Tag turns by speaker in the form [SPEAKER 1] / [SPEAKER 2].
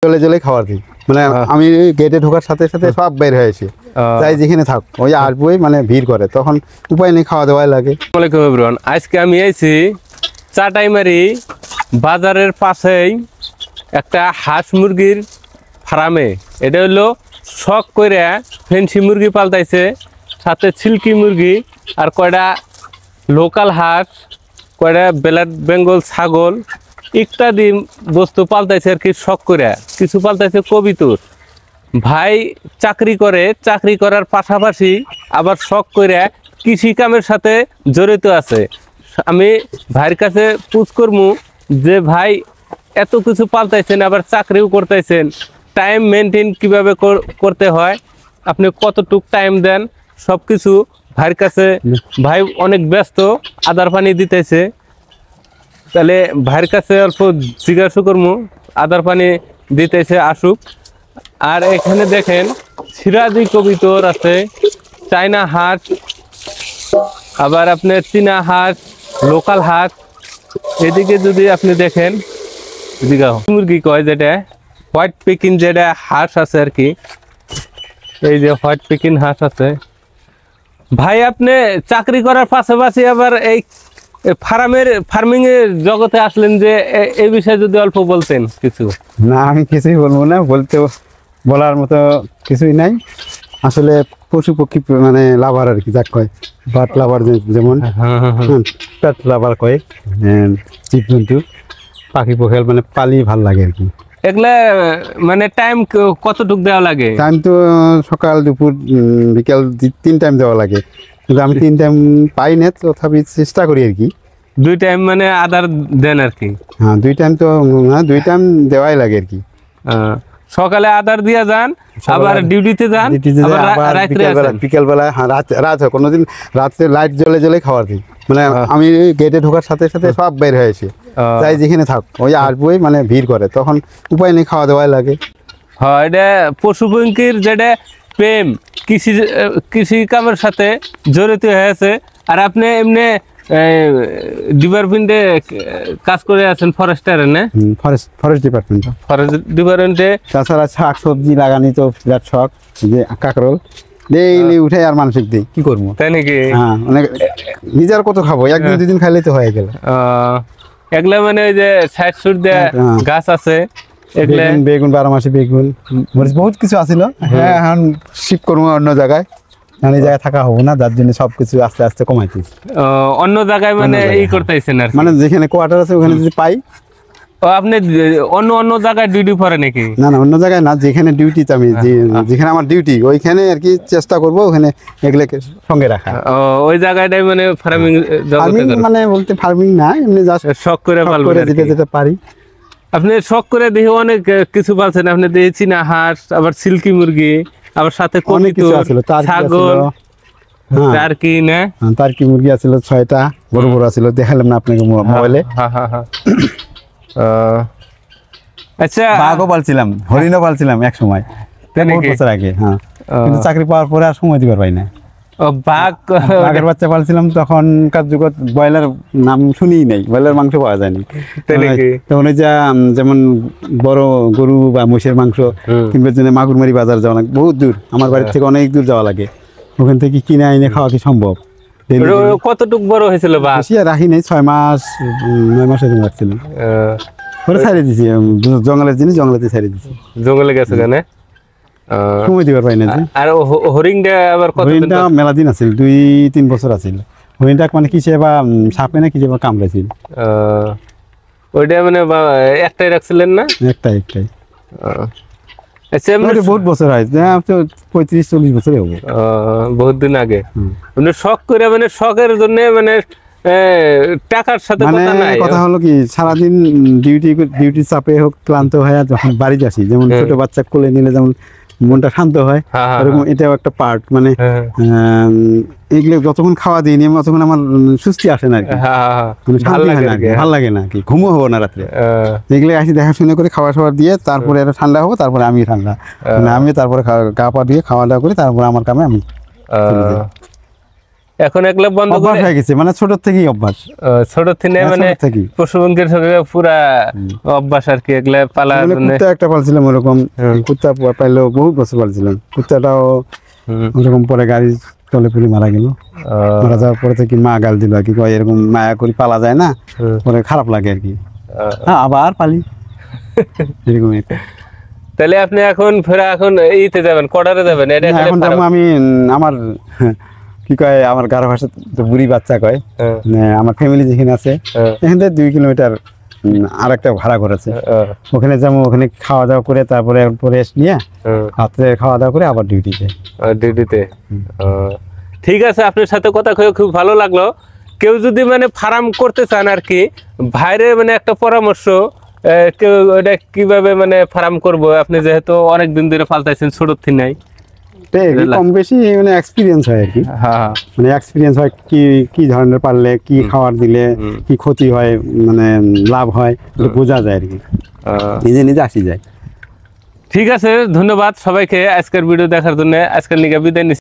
[SPEAKER 1] জলে জলে খাবার দিই মানে আমি গেটে ঢোকার সাথে সাথে সব বের হয়েছে তাই যেখানে থাক ওই আসবই মানে ভিড় করে তখন উপায় নেই খাওয়া দাওয়াই লাগে।
[SPEAKER 2] আসসালামু আলাইকুম এভরিওয়ান, আজকে আমি আইছি চাটাইমারি বাজারের পাশেই একটা হাঁস মুরগির ফার্মে। এটা হলো শখ করে ফেন্সি মুরগি পালতাইছে, সাথে সিল্কি মুরগি আর কয়টা লোকাল হাঁস, কয়টা ব্ল্যাক বেঙ্গল ছাগল ইত্যাদি বস্তু পালতাইছে আর কি। শখ করে কিছু পালতাইছে কবিতর। ভাই চাকরি করে, চাকরি করার পাশাপাশি আবার শখ করে কৃষি কামের সাথে জড়িত আছে। আমি ভাইয়ের কাছে পুছ করবো যে ভাই এত কিছু পালতাইছেন আবার চাকরিও করতেছেন, টাইম মেনটেন কিভাবে করতে হয়, আপনি কতটুক টাইম দেন সব কিছু ভাইয়ের কাছে। ভাই অনেক ব্যস্ত, আদার পানি দিতেছে, তাহলে ভাইয়ের কাছে অল্প জিজ্ঞাসা করবো, আদার পানি দিতেছে আসুক। আর এখানে দেখেন সিরাজি কবিতর আছে, চায়না হাঁস, আবার আপনার চীনা হাঁস, লোকাল হাঁস। এদিকে যদি আপনি দেখেন মুরগি কয় যেটা হোয়াইট পিকিং, যেটা হাঁস আছে আর কি, এই যে হোয়াইট পিকিং হাঁস আছে। ভাই আপনি চাকরি করার পাশাপাশি আবার এই ফার্মিং এর জগতে আসলেন যে এই বিষয়ে যদি অল্প বলতেন কিছু।
[SPEAKER 1] না আমি কিছুই বলবো না, বলার মতো কিছুই নাই। আসলে পশু পক্ষী মানে লাভার আর কি, যাক কয় বাট লাভার, যেমন পেট লাভার কয়, জীবজন্তু পাখি পখিল মানে পালি ভাল লাগে আর কি।
[SPEAKER 2] এগুলা মানে টাইম কতটুক দেওয়া লাগে?
[SPEAKER 1] টাইম তো সকাল দুপুর বিকাল 3 টাইম দেওয়া লাগে, কিন্তু আমি 3 টাইম পাই না, তথাপি চেষ্টা করি আর কি।
[SPEAKER 2] 2 টাইম মানে আদার দেন আর কি?
[SPEAKER 1] হ্যাঁ 2 টাইম তো না, 2 টাইম দেওয়াই লাগে আর কি।
[SPEAKER 2] সকালে আদার দিয়া যান, আবার ডিউটিতে যান,
[SPEAKER 1] বিকেল বেলা। হ্যাঁ রাত হয়, কোনোদিন রাত্রে লাইট জ্বলে জ্বলে খাবার দিই মানে আমি গেটে ঢোকার সাথে সাথে সব বের হয়েছে তাই যেখানে থাক ওই আসবই মানে ভিড় করে তখন উপায় নেই খাওয়া দাওয়াই লাগে।
[SPEAKER 2] হ্যাঁ, এটা পশু পঙ্খির যেটা প্রেম, কৃষি কামের সাথে জড়িত হয়েছে। আর আপনি এমনি ডিপার্টমেন্টে কাজ করে আছেন, ফরেস্টারে না?
[SPEAKER 1] ফরেস্ট ডিপার্টমেন্টে। তাছাড়া শাক সবজি লাগানি তো বিরাট শখ, যে কাঁকরোল ডেইলি উঠে আর মানসিক দিই, কি করবো
[SPEAKER 2] তাই নাকি?
[SPEAKER 1] হ্যাঁ অনেক নিজের কত খাবো, একদিন দুদিন খাইলে তো হয়ে গেল।
[SPEAKER 2] এগুলা মানে ওই যে সাইড সুট দেয়া গাছ আছে,
[SPEAKER 1] বেগুন 12 মাসে বেগুন, মরিচ বহুত কিছু আছিল। হ্যাঁ এখন শিফট করবো অন্য জায়গায়, এই জায়গায় থাকা হবো না, যার জন্য সবকিছু আস্তে আস্তে কমাইতেছি।
[SPEAKER 2] অন্য জায়গায় মানে এই করতেছেন আর
[SPEAKER 1] মানে যেখানে কোয়ার্টার আছে ওখানে যদি পাই।
[SPEAKER 2] আপনি অন্য জায়গায় ডিউটি করে নাকি?
[SPEAKER 1] না না, অন্য জায়গায় না, যেখানে ডিউটিতে আমি, যেখানে আমার ডিউটি ওইখানে আর কি চেষ্টা করবো ওখানে এগুলোকে সঙ্গে রাখা।
[SPEAKER 2] ওই জায়গাটাই মানে ফার্মিং
[SPEAKER 1] মানে বলতে ফার্মিং না, এমনি জাস্ট
[SPEAKER 2] শখ করে
[SPEAKER 1] যেতে পারি।
[SPEAKER 2] আপনি শখ করে দেখে অনেক কিছু পাচ্ছেন। আপনি দেখেছি না হাঁস, আবার সিল্কি মুরগি, আবার সাথে
[SPEAKER 1] অনেক কিছু আছিল,
[SPEAKER 2] ছাগল, টার্কি না,
[SPEAKER 1] টার্কি মুরগি আছিল 6টা, বড় বড় আছিল, দেখালাম না আপনাকে মোবাইলে।
[SPEAKER 2] আচ্ছা,
[SPEAKER 1] বাঘও পালছিলাম, হরিণও পালছিলাম এক সময়, বহুত বছর আগে। হ্যাঁ, কিন্তু চাকরি পাওয়ার পরে আর সময় দিতে পারবাই না। বাঘের বাচ্চা পালছিলাম, তখনকার যুগত ব্রয়লার নাম শুনিই নাই, ব্রয়লার মাংস পাওয়া যায়নি। তখন ওই যেমন বড় গরু বা মহিষের মাংস কিনবার জন্য মাগুরমারি বাজার যাওয়া লাগে, বহুত দূর, আমার বাড়ির থেকে অনেক দূর যাওয়া লাগে, ওখান থেকে কিনে এনে খাওয়া কি সম্ভব?
[SPEAKER 2] কতটুক বড় হয়েছিল?
[SPEAKER 1] বেশি আর রাখি নাই, 6 মাস 9 মাস এরকম রাখছিল, পরে ছাড়িয়ে দিছি। জঙ্গলের জিনিস জঙ্গলেতে ছাড়িয়ে দিছি।
[SPEAKER 2] জঙ্গলে গেছে কেন?
[SPEAKER 1] সময় দিবার পাই না।
[SPEAKER 2] আর হরিণটা আবার
[SPEAKER 1] হরিণটা মেলা দিন আছিল, 2-3 বছর আছিল। হরিণটা মানে কিসে বা সাপে না কিসে বা কামড়াইছিল।
[SPEAKER 2] ওইটা মানে একটাই রাখছিলেন না? একটাই। আচ্ছা,
[SPEAKER 1] বহুত বছর হয়, 35-40 বছর হবে,
[SPEAKER 2] বহুত দিন আগে। মানে শখ করে, মানে শখের জন্য, মানে টাকার সাথে
[SPEAKER 1] কথা হলো কি, সারাদিন ডিউটি চাপে হোক ক্লান্ত হয়ে যখন বাড়িতে আসি, যেমন ছোট বাচ্চা কোলে নিলে যেমন মনটা শান্ত হয়, এরকম এটাও একটা পার্ট। মানে এগুলো যতক্ষণ খাওয়া দিইনি ততক্ষণ আমার সুস্থি আসে না আর কি, ভালো লাগে না কি, ঘুমও হবো না রাত্রে। এগুলো আসি দেখাশোনা করে খাওয়া খাওয়া দিয়ে তারপরে এটা ঠান্ডা হবো, তারপরে আমি ঠান্ডা, মানে আমি তারপরে গা পা দিয়ে খাওয়া দাওয়া করি, তারপরে আমার কামে আমি।
[SPEAKER 2] এখন এগুলো বন্ধ
[SPEAKER 1] অভ্যাস
[SPEAKER 2] করে
[SPEAKER 1] হয়ে গেছে, মানে ছোট থেকেই অভ্যাস।
[SPEAKER 2] ছোট থেকে
[SPEAKER 1] হ্যাঁ,
[SPEAKER 2] মানে
[SPEAKER 1] ছোট থেকেই।
[SPEAKER 2] পশু পঙ্খের সঙ্গে পুরা অভ্যাস আর কি এগুলা পালার
[SPEAKER 1] মানে
[SPEAKER 2] জন্য।
[SPEAKER 1] কুত্তা একটা পালছিলাম ওরকম, কুত্তা পাইলেও বহু বছর পালছিলাম, কুত্তাটাও ওরকম পরে গাড়ি তলে ফেলে মারা গেল। মারা যাওয়ার পরে থেকে মা গাল দিল আর কি, কয় এরকম মায়া করে পালা যায় না, পরে খারাপ লাগে আর কি। হ্যাঁ, আবার পালি এরকম।
[SPEAKER 2] তাহলে আপনি এখন ফেরা এখন ইতে যাবেন, কডারে যাবেন? এটা এখানে
[SPEAKER 1] এখন যেমন আমি আমার কি কয়, আমার গারো ভাষা তো বুড়ি বাচ্চা কয়, মানে আমার ফ্যামিলি যেখানে আছে এখান থেকে 2 কিলোমিটার আর একটা ভাড়া করেছে, ওখানে যেমন ওখানে খাওয়া দাওয়া করে তারপরে রেস্ট নিয়ে রাত্রে খাওয়া দাওয়া করে আবার ডিউটিতে।
[SPEAKER 2] ডিউটিতে। ঠিক আছে, আপনার সাথে কথা কয়ে খুব ভালো লাগলো। কেউ যদি মানে ফার্ম করতে চান আর কি, ভাইরে মানে একটা পরামর্শ, কেউ এটা কিভাবে মানে ফার্ম করবো, আপনি যেহেতু অনেক দিন ধরে পালতাইছেন ছোট থেকে নাই,
[SPEAKER 1] কম বেশি মানে এক্সপিরিয়েন্স হয় আর কি।
[SPEAKER 2] হ্যাঁ
[SPEAKER 1] মানে এক্সপিরিয়েন্স হয় কি কি ধরনের পারলে কি খাবার দিলে কি ক্ষতি হয়, মানে লাভ হয়, এটা বোঝা যায় আর কি, নিজে নিজে আসি যায়।
[SPEAKER 2] ঠিক আছে, ধন্যবাদ সবাইকে আজকের ভিডিও দেখার জন্য। আজকের লিগে বিদায় নিচ্ছি।